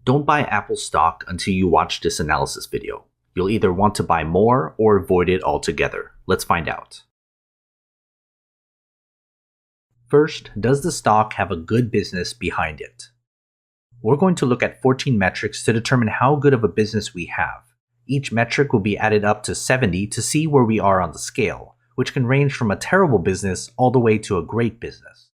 Don't buy Apple stock until you watch this analysis video. You'll either want to buy more or avoid it altogether. Let's find out. First, does the stock have a good business behind it? We're going to look at 14 metrics to determine how good of a business we have. Each metric will be added up to 70 to see where we are on the scale, which can range from a terrible business all the way to a great business.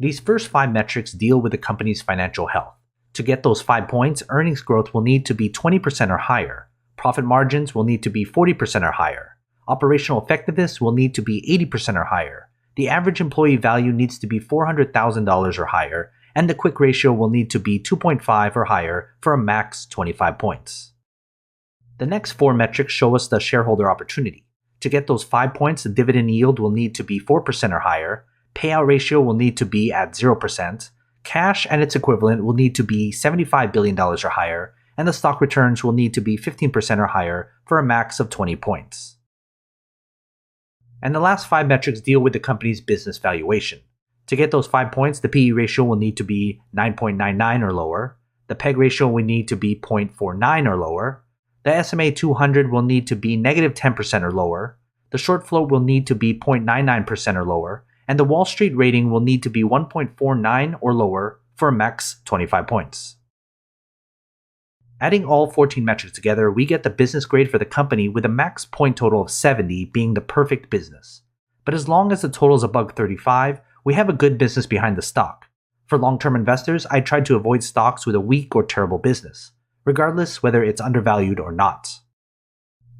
These first 5 metrics deal with the company's financial health. To get those 5 points, earnings growth will need to be 20% or higher. Profit margins will need to be 40% or higher. Operational effectiveness will need to be 80% or higher. The average employee value needs to be $400,000 or higher, and the quick ratio will need to be 2.5 or higher for a max 25 points. The next 4 metrics show us the shareholder opportunity. To get those 5 points, the dividend yield will need to be 4% or higher, payout ratio will need to be at 0%, cash and its equivalent will need to be $75 billion or higher, and the stock returns will need to be 15% or higher for a max of 20 points. And the last 5 metrics deal with the company's business valuation. To get those 5 points, the PE ratio will need to be 9.99 or lower, the PEG ratio will need to be 0.49 or lower, the SMA 200 will need to be negative 10% or lower, the short float will need to be 0.99% or lower, and the Wall Street rating will need to be 1.49 or lower for a max 25 points. Adding all 14 metrics together, we get the business grade for the company with a max point total of 70 being the perfect business. But as long as the total is above 35, we have a good business behind the stock. For long-term investors, I try to avoid stocks with a weak or terrible business, regardless whether it's undervalued or not.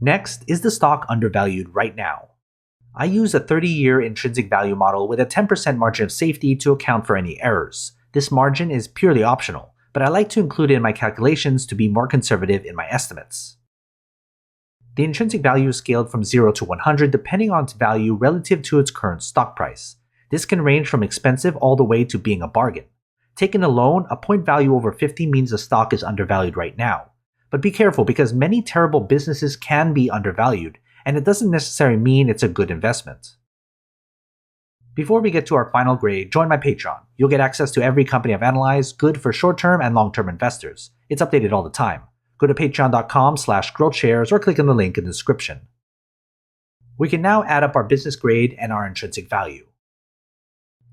Next, is the stock undervalued right now? I use a 30-year intrinsic value model with a 10% margin of safety to account for any errors. This margin is purely optional, but I like to include it in my calculations to be more conservative in my estimates. The intrinsic value is scaled from 0 to 100 depending on its value relative to its current stock price. This can range from expensive all the way to being a bargain. Taken alone, a point value over 50 means the stock is undervalued right now. But be careful because many terrible businesses can be undervalued, and it doesn't necessarily mean it's a good investment. Before we get to our final grade, join my Patreon. You'll get access to every company I've analyzed, good for short-term and long-term investors. It's updated all the time. Go to patreon.com/GrowthShares or click on the link in the description. We can now add up our business grade and our intrinsic value.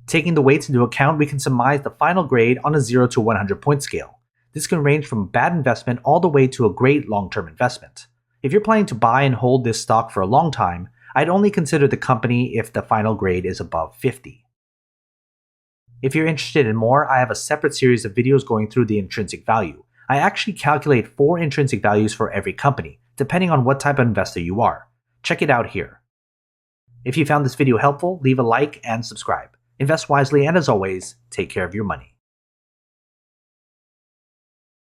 Taking the weights into account, we can surmise the final grade on a 0 to 100 point scale. This can range from a bad investment all the way to a great long-term investment. If you're planning to buy and hold this stock for a long time, I'd only consider the company if the final grade is above 50. If you're interested in more, I have a separate series of videos going through the intrinsic value. I actually calculate 4 intrinsic values for every company, depending on what type of investor you are. Check it out here. If you found this video helpful, leave a like and subscribe. Invest wisely, and as always, take care of your money.